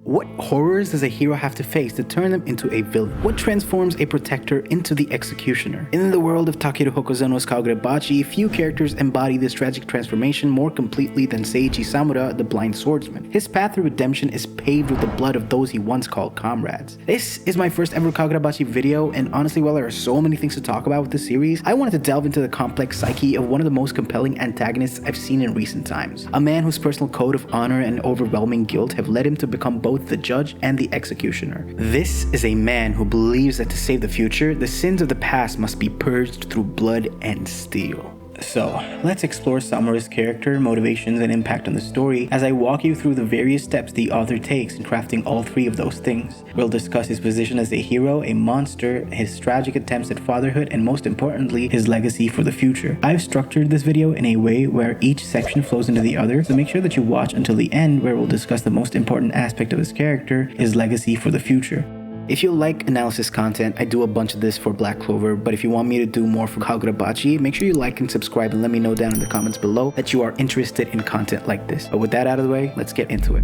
What horrors does a hero have to face to turn them into a villain? What transforms a protector into the executioner? In the world of Takeru Hokuzono's Kagurabachi, few characters embody this tragic transformation more completely than Seiichi Samura, the blind swordsman. His path to redemption is paved with the blood of those he once called comrades. This is my first ever Kagurabachi video, and honestly, while there are so many things to talk about with this series, I wanted to delve into the complex psyche of one of the most compelling antagonists I've seen in recent times. A man whose personal code of honor and overwhelming guilt have led him to become both the judge and the executioner. This is a man who believes that to save the future, the sins of the past must be purged through blood and steel. So, let's explore Samura's character, motivations, and impact on the story as I walk you through the various steps the author takes in crafting all three of those things. We'll discuss his position as a hero, a monster, his tragic attempts at fatherhood, and most importantly, his legacy for the future. I've structured this video in a way where each section flows into the other, so make sure that you watch until the end where we'll discuss the most important aspect of his character, his legacy for the future. If you like analysis content, I do a bunch of this for Black Clover, but if you want me to do more for Kagurabachi, make sure you like and subscribe and let me know down in the comments below that you are interested in content like this. But with that out of the way, let's get into it.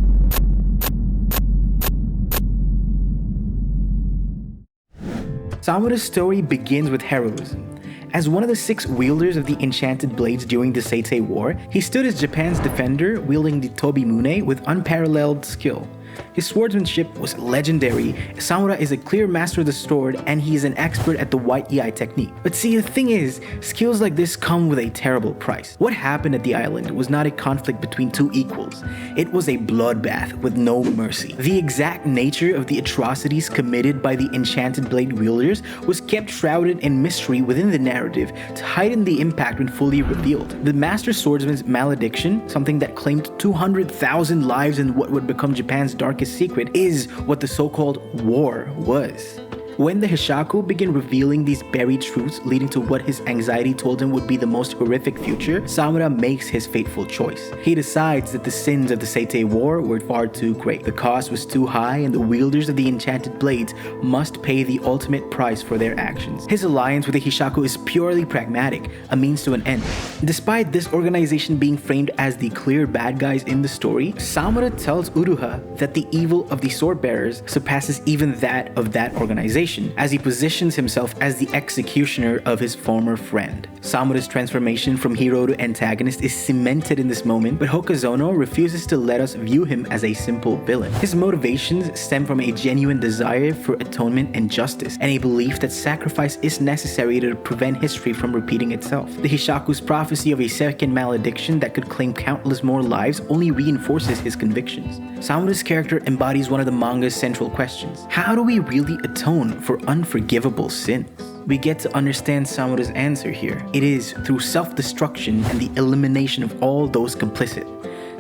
Samura's story begins with heroism. As one of the 6 wielders of the enchanted blades during the Seiichi War, he stood as Japan's defender, wielding the Tobimune with unparalleled skill. His swordsmanship was legendary. Samura is a clear master of the sword, and he is an expert at the white EI technique. But see, the thing is, skills like this come with a terrible price. What happened at the island was not a conflict between two equals. It was a bloodbath with no mercy. The exact nature of the atrocities committed by the enchanted blade wielders was kept shrouded in mystery within the narrative to heighten the impact when fully revealed. The master swordsman's malediction, something that claimed 200,000 lives in what would become Japan's darkest secret, is what the so-called war was. When the Hishaku began revealing these buried truths leading to what his anxiety told him would be the most horrific future, Samura makes his fateful choice. He decides that the sins of the Seiichi War were far too great. The cost was too high, and the wielders of the enchanted blades must pay the ultimate price for their actions. His alliance with the Hishaku is purely pragmatic, a means to an end. Despite this organization being framed as the clear bad guys in the story, Samura tells Uruha that the evil of the sword-bearers surpasses even that of that organization, as he positions himself as the executioner of his former friend. Samura's transformation from hero to antagonist is cemented in this moment, but Hokuzono refuses to let us view him as a simple villain. His motivations stem from a genuine desire for atonement and justice, and a belief that sacrifice is necessary to prevent history from repeating itself. The Hishaku's prophecy of a second malediction that could claim countless more lives only reinforces his convictions. Samura's character embodies one of the manga's central questions. How do we really atone for unforgivable sins? We get to understand Samura's answer here. It is through self-destruction and the elimination of all those complicit.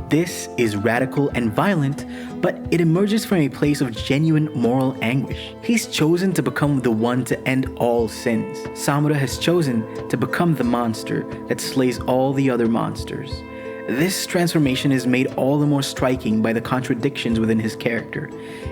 This is radical and violent, but it emerges from a place of genuine moral anguish. He's chosen to become the one to end all sins. Samura has chosen to become the monster that slays all the other monsters. This transformation is made all the more striking by the contradictions within his character.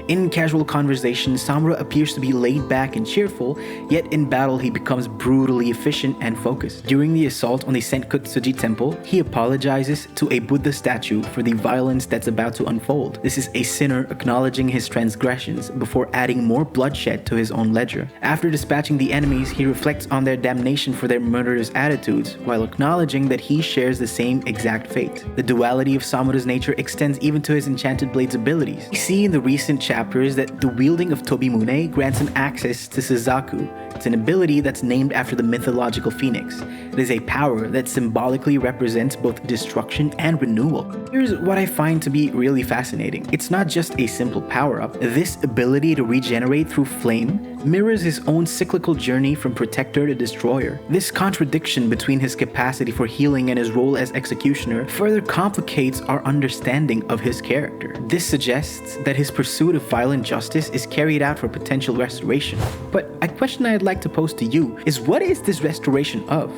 In casual conversation, Samura appears to be laid back and cheerful, yet in battle he becomes brutally efficient and focused. During the assault on the Senkutsuji temple, he apologizes to a Buddha statue for the violence that's about to unfold. This is a sinner acknowledging his transgressions before adding more bloodshed to his own ledger. After dispatching the enemies, he reflects on their damnation for their murderous attitudes, while acknowledging that he shares the same exact fate. The duality of Samura's nature extends even to his enchanted blade's abilities. We see in the recent chapters that the wielding of Tobimune grants him access to Suzaku. It's an ability that's named after the mythological phoenix. It is a power that symbolically represents both destruction and renewal. Here's what I find to be really fascinating. It's not just a simple power-up. This ability to regenerate through flame mirrors his own cyclical journey from protector to destroyer. This contradiction between his capacity for healing and his role as executioner further complicates our understanding of his character. This suggests that his pursuit of violent justice is carried out for potential restoration. But a question I'd like to pose to you is, what is this restoration of?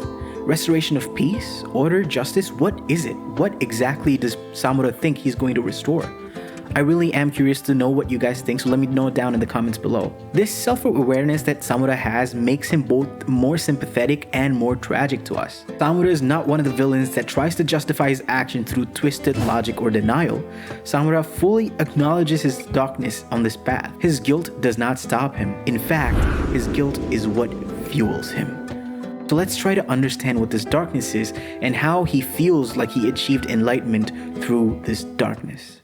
Restoration of peace, order, justice? What is it? What exactly does Samura think he's going to restore? I really am curious to know what you guys think, so let me know down in the comments below. This self-awareness that Samura has makes him both more sympathetic and more tragic to us. Samura is not one of the villains that tries to justify his action through twisted logic or denial. Samura fully acknowledges his darkness on this path. His guilt does not stop him. In fact, his guilt is what fuels him. So let's try to understand what this darkness is and how he feels like he achieved enlightenment through this darkness.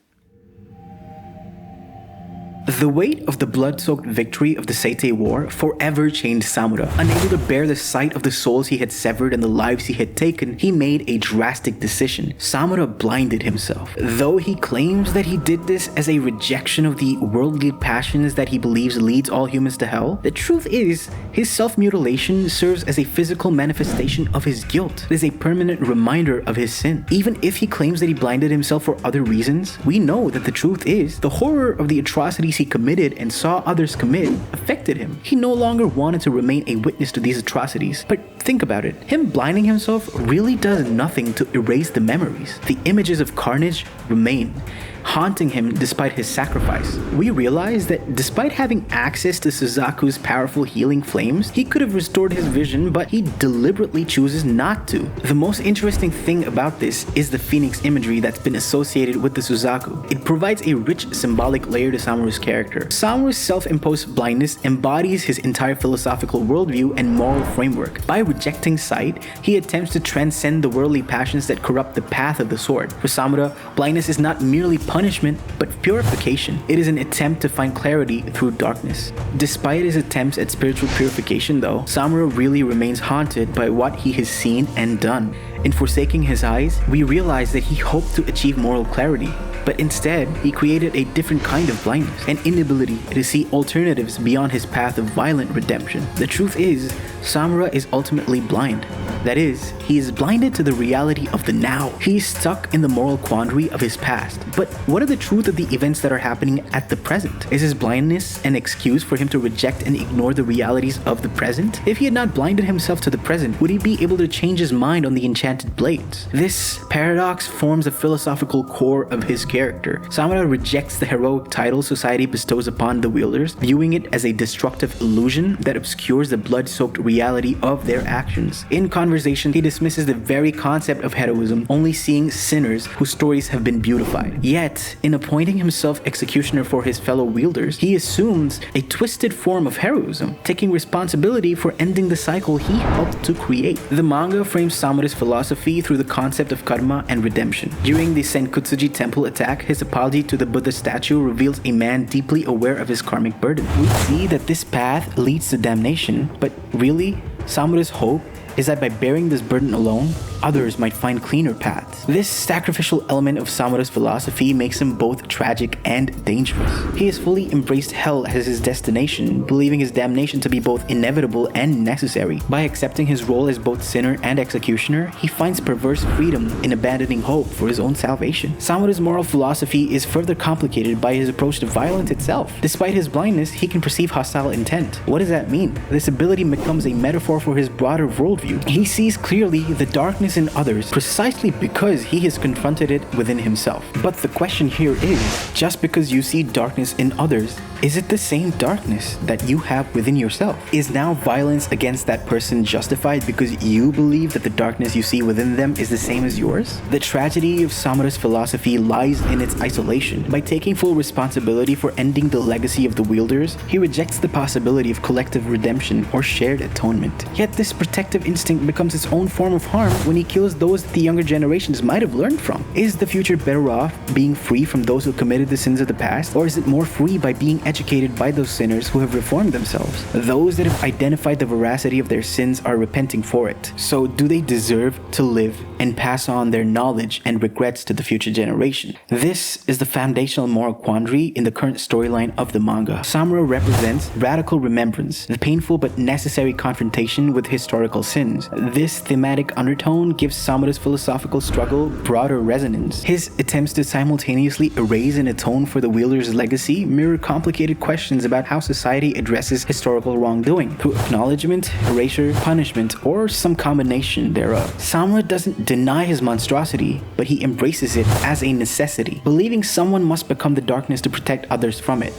The weight of the blood-soaked victory of the Seiichi War forever changed Samura. Unable to bear the sight of the souls he had severed and the lives he had taken, he made a drastic decision. Samura blinded himself. Though he claims that he did this as a rejection of the worldly passions that he believes leads all humans to hell, the truth is, his self-mutilation serves as a physical manifestation of his guilt. It is a permanent reminder of his sin. Even if he claims that he blinded himself for other reasons, we know that the truth is, the horror of the atrocities he committed and saw others commit affected him. He no longer wanted to remain a witness to these atrocities. But think about it, him blinding himself really does nothing to erase the memories. The images of carnage remain, haunting him despite his sacrifice. We realize that despite having access to Suzaku's powerful healing flames, he could have restored his vision, but he deliberately chooses not to. The most interesting thing about this is the phoenix imagery that's been associated with the Suzaku. It provides a rich symbolic layer to Samura's character. Samura's self-imposed blindness embodies his entire philosophical worldview and moral framework. By rejecting sight, he attempts to transcend the worldly passions that corrupt the path of the sword. For Samura, blindness is not merely punishment, but purification. It is an attempt to find clarity through darkness. Despite his attempts at spiritual purification though, Samura really remains haunted by what he has seen and done. In forsaking his eyes, we realize that he hoped to achieve moral clarity, but instead, he created a different kind of blindness, an inability to see alternatives beyond his path of violent redemption. The truth is, Samura is ultimately blind. That is, he is blinded to the reality of the now. He is stuck in the moral quandary of his past. But what are the truth of the events that are happening at the present? Is his blindness an excuse for him to reject and ignore the realities of the present? If he had not blinded himself to the present, would he be able to change his mind on the enchanted blades? This paradox forms the philosophical core of his character. Samura rejects the heroic title society bestows upon the wielders, viewing it as a destructive illusion that obscures the blood-soaked reality of their actions. In conversation, he dismisses the very concept of heroism, only seeing sinners whose stories have been beautified. Yet, in appointing himself executioner for his fellow wielders, he assumes a twisted form of heroism, taking responsibility for ending the cycle he helped to create. The manga frames Samura's philosophy through the concept of karma and redemption. During the Senkutsuji temple attack, his apology to the Buddha statue reveals a man deeply aware of his karmic burden. We see that this path leads to damnation, but really, Samura's hope is that by bearing this burden alone, others might find cleaner paths. This sacrificial element of Samura's philosophy makes him both tragic and dangerous. He has fully embraced hell as his destination, believing his damnation to be both inevitable and necessary. By accepting his role as both sinner and executioner, he finds perverse freedom in abandoning hope for his own salvation. Samura's moral philosophy is further complicated by his approach to violence itself. Despite his blindness, he can perceive hostile intent. What does that mean? This ability becomes a metaphor for his broader worldview. He sees clearly the darkness in others precisely because he has confronted it within himself. But the question here is, just because you see darkness in others, is it the same darkness that you have within yourself? Is now violence against that person justified because you believe that the darkness you see within them is the same as yours? The tragedy of Samura's philosophy lies in its isolation. By taking full responsibility for ending the legacy of the wielders, he rejects the possibility of collective redemption or shared atonement. Yet this protective instinct becomes its own form of harm when he kills those that the younger generations might have learned from. Is the future better off being free from those who committed the sins of the past, or is it more free by being educated by those sinners who have reformed themselves? Those that have identified the veracity of their sins are repenting for it. So do they deserve to live and pass on their knowledge and regrets to the future generation? This is the foundational moral quandary in the current storyline of the manga. Samura represents radical remembrance, the painful but necessary confrontation with historical sins. This thematic undertone alone gives Samura's philosophical struggle broader resonance. His attempts to simultaneously erase and atone for the wielder's legacy mirror complicated questions about how society addresses historical wrongdoing, through acknowledgement, erasure, punishment, or some combination thereof. Samura doesn't deny his monstrosity, but he embraces it as a necessity, believing someone must become the darkness to protect others from it.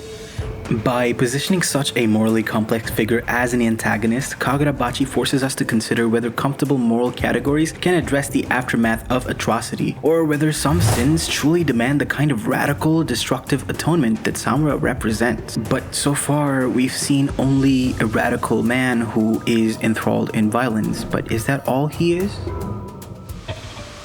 By positioning such a morally complex figure as an antagonist, Kagurabachi forces us to consider whether comfortable moral categories can address the aftermath of atrocity, or whether some sins truly demand the kind of radical, destructive atonement that Samura represents. But so far, we've seen only a radical man who is enthralled in violence, but is that all he is?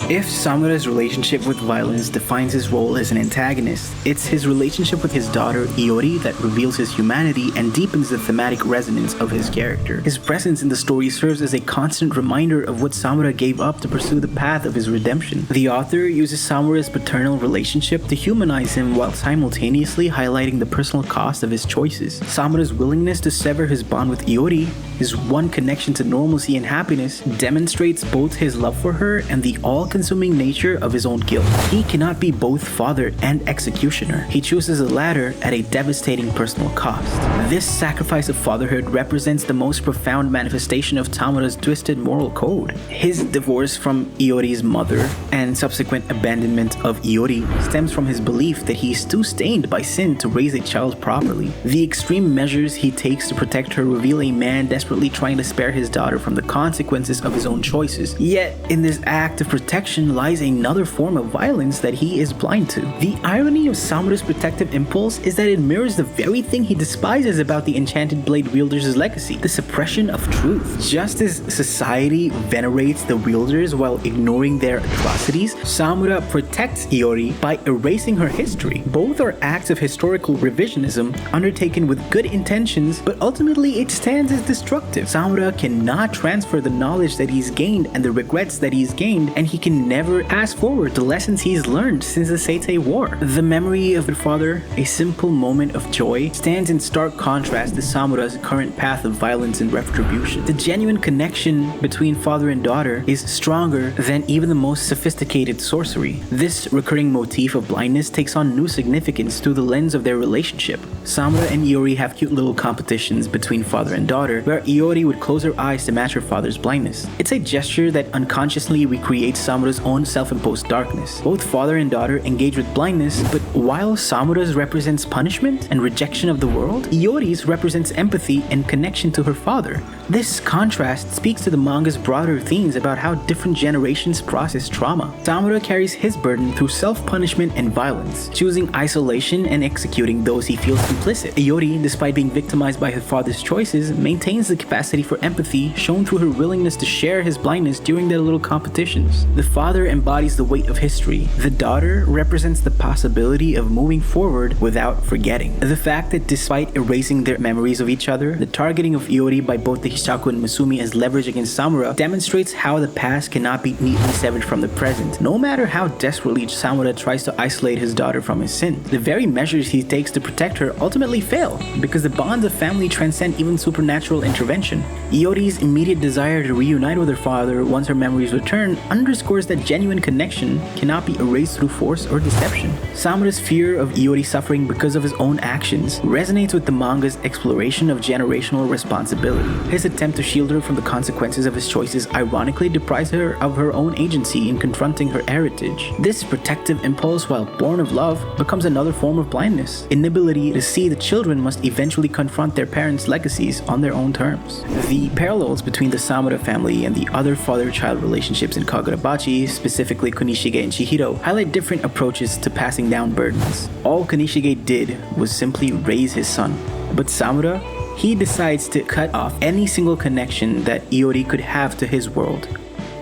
If Samura's relationship with violence defines his role as an antagonist, it's his relationship with his daughter Iori that reveals his humanity and deepens the thematic resonance of his character. His presence in the story serves as a constant reminder of what Samura gave up to pursue the path of his redemption. The author uses Samura's paternal relationship to humanize him while simultaneously highlighting the personal cost of his choices. Samura's willingness to sever his bond with Iori, his one connection to normalcy and happiness, demonstrates both his love for her and the all-consuming nature of his own guilt. He cannot be both father and executioner. He chooses the latter at a devastating personal cost. This sacrifice of fatherhood represents the most profound manifestation of Samura's twisted moral code. His divorce from Iori's mother and subsequent abandonment of Iori stems from his belief that he is too stained by sin to raise a child properly. The extreme measures he takes to protect her reveal a man desperately trying to spare his daughter from the consequences of his own choices. Yet, in this act of protection lies another form of violence that he is blind to. The irony of Samura's protective impulse is that it mirrors the very thing he despises about the Enchanted Blade wielder's legacy, the suppression of truth. Just as society venerates the wielders while ignoring their atrocities, Samura protects Iori by erasing her history. Both are acts of historical revisionism undertaken with good intentions, but ultimately it stands as destructive. Samura cannot transfer the knowledge that he's gained and the regrets that he's gained, and he can never pass forward the lessons he's learned since the Seiichi War. The memory of the father, a simple moment of joy, stands in stark contrast to Samura's current path of violence and retribution. The genuine connection between father and daughter is stronger than even the most sophisticated sorcery. This recurring motif of blindness takes on new significance through the lens of their relationship. Samura and Iori have cute little competitions between father and daughter, where Iori would close her eyes to match her father's blindness. It's a gesture that unconsciously recreates Samura's own self-imposed darkness. Both father and daughter engage with blindness, but while Samura's represents punishment and rejection of the world, Iori's represents empathy and connection to her father. This contrast speaks to the manga's broader themes about how different generations process trauma. Samura carries his burden through self-punishment and violence, choosing isolation and executing those he feels complicit. Iori, despite being victimized by her father's choices, maintains the capacity for empathy shown through her willingness to share his blindness during their little competitions. The father embodies the weight of history. The daughter represents the possibility of moving forward without forgetting. The fact that despite erasing their memories of each other, the targeting of Iori by both the Hishaku and Masumi as leverage against Samura demonstrates how the past cannot be neatly severed from the present. No matter how desperately Samura tries to isolate his daughter from his sin, the very measures he takes to protect her ultimately fail, because the bonds of family transcend even supernatural intervention. Iori's immediate desire to reunite with her father once her memories return underscores that genuine connection cannot be erased through force or deception. Samura's fear of Iori suffering because of his own actions resonates with the manga's exploration of generational responsibility. His attempt to shield her from the consequences of his choices ironically deprives her of her own agency in confronting her heritage. This protective impulse, while born of love, becomes another form of blindness, inability to see that children must eventually confront their parents' legacies on their own terms. The parallels between the Samura family and the other father-child relationships in Kagurabachi, specifically Kunishige and Chihiro, highlight different approaches to passing down burdens. All Kunishige did was simply raise his son, but Samura, he decides to cut off any single connection that Iori could have to his world.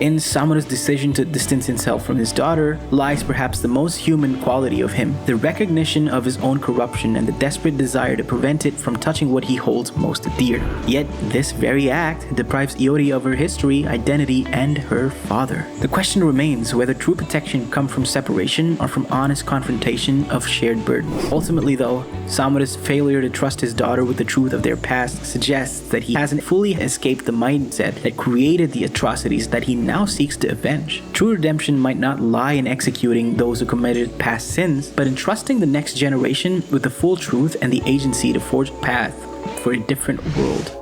In Samura's decision to distance himself from his daughter lies perhaps the most human quality of him, the recognition of his own corruption and the desperate desire to prevent it from touching what he holds most dear. Yet, this very act deprives Iori of her history, identity, and her father. The question remains whether true protection comes from separation or from honest confrontation of shared burdens. Ultimately though, Samura's failure to trust his daughter with the truth of their past suggests that he hasn't fully escaped the mindset that created the atrocities that he now seeks to avenge. True redemption might not lie in executing those who committed past sins, but in trusting the next generation with the full truth and the agency to forge a path for a different world.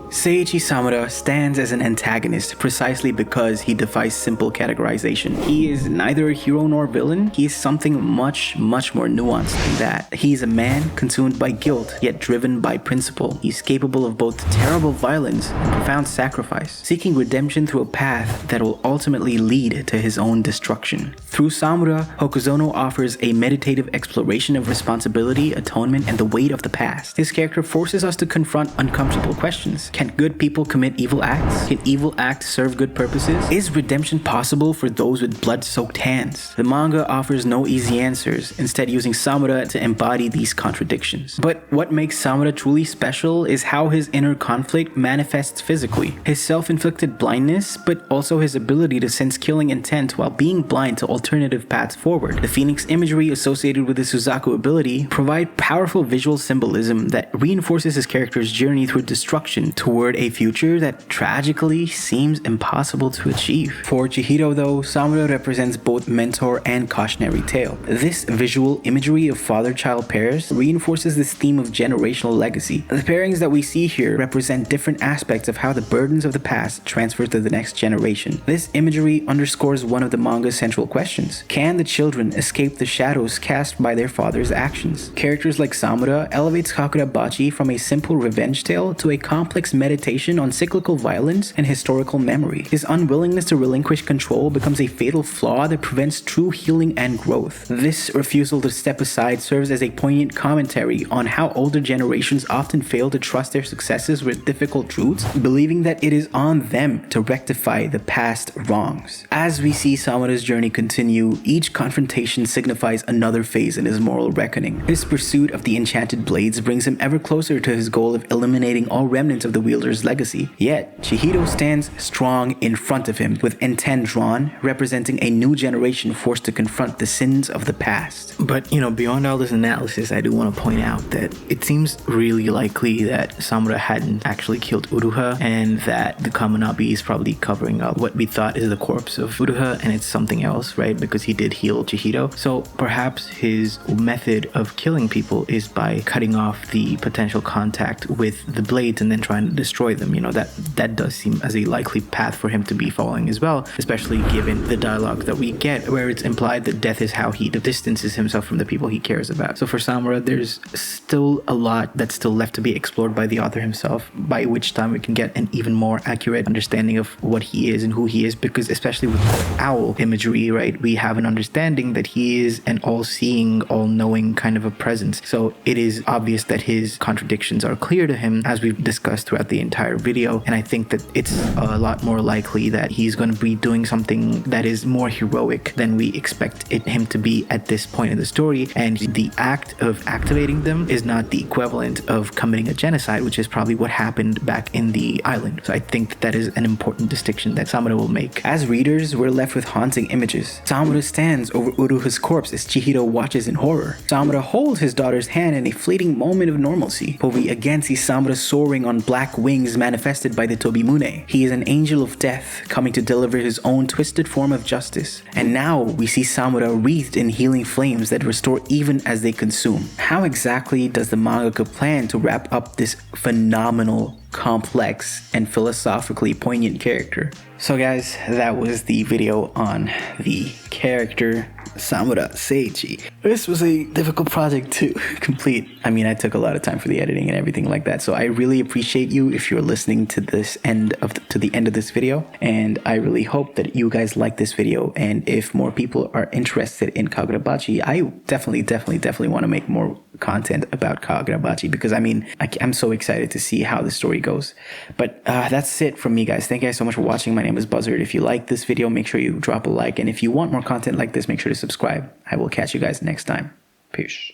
Seiichi Samura stands as an antagonist precisely because he defies simple categorization. He is neither a hero nor villain. He is something much more nuanced than that. He is a man consumed by guilt, yet driven by principle. He's capable of both terrible violence and profound sacrifice, seeking redemption through a path that will ultimately lead to his own destruction. Through Samura, Hokuzono offers a meditative exploration of responsibility, atonement, and the weight of the past. His character forces us to confront uncomfortable questions. Can good people commit evil acts? Can evil acts serve good purposes? Is redemption possible for those with blood-soaked hands? The manga offers no easy answers, instead using Samura to embody these contradictions. But what makes Samura truly special is how his inner conflict manifests physically. His self-inflicted blindness, but also his ability to sense killing intent while being blind to alternative paths forward. The phoenix imagery associated with his Suzaku ability provide powerful visual symbolism that reinforces his character's journey through destruction toward a future that tragically seems impossible to achieve. For Chihiro though, Samura represents both mentor and cautionary tale. This visual imagery of father-child pairs reinforces this theme of generational legacy. The pairings that we see here represent different aspects of how the burdens of the past transfer to the next generation. This imagery underscores one of the manga's central questions. Can the children escape the shadows cast by their father's actions? Characters like Samura elevates Kagurabachi from a simple revenge tale to a complex meditation on cyclical violence and historical memory. His unwillingness to relinquish control becomes a fatal flaw that prevents true healing and growth. This refusal to step aside serves as a poignant commentary on how older generations often fail to trust their successes with difficult truths, believing that it is on them to rectify the past wrongs. As we see Samura's journey continue, each confrontation signifies another phase in his moral reckoning. His pursuit of the enchanted blades brings him ever closer to his goal of eliminating all remnants of the wielder's legacy. Yet, Chihiro stands strong in front of him, with intent drawn, representing a new generation forced to confront the sins of the past. But, beyond all this analysis, I do want to point out that it seems really likely that Samura hadn't actually killed Uruha, and that the Kaminabi is probably covering up what we thought is the corpse of Uruha, and it's something else, right? Because he did heal Chihiro. So perhaps his method of killing people is by cutting off the potential contact with the blades and then trying to destroy them. That does seem as a likely path for him to be following as well, especially given the dialogue that we get where it's implied that death is how he distances himself from the people he cares about. So for Samura, there's still a lot that's still left to be explored by the author himself, by which time we can get an even more accurate understanding of what he is and who he is, because especially with the owl imagery, right, we have an understanding that he is an all-seeing, all-knowing kind of a presence. So it is obvious that his contradictions are clear to him, as we've discussed throughout the entire video, and I think that it's a lot more likely that he's going to be doing something that is more heroic than we expect him to be at this point in the story, and the act of activating them is not the equivalent of committing a genocide, which is probably what happened back in the island. So I think that is an important distinction that Samura will make. As readers, we're left with haunting images. Samura stands over Uruha's corpse as Chihiro watches in horror. Samura holds his daughter's hand in a fleeting moment of normalcy, but we again see Samura soaring on black wings manifested by the Tobimune. He is an angel of death, coming to deliver his own twisted form of justice. And now we see Samura wreathed in healing flames that restore even as they consume. How exactly does the mangaka plan to wrap up this phenomenal, complex, and philosophically poignant character? So guys, that was the video on the character Samura Seiichi. This was a difficult project to complete. I took a lot of time for the editing and everything like that, so I really appreciate you if you're listening to this to the end of this video, and I really hope that you guys like this video. And if more people are interested in Kagurabachi, I definitely want to make more content about Kagurabachi, because I'm so excited to see how the story goes. But that's it from me, guys. Thank you guys so much for watching. My name is Buzzard. If you like this video, make sure you drop a like, and if you want more content like this, make sure to subscribe. I will catch you guys next time. Peace.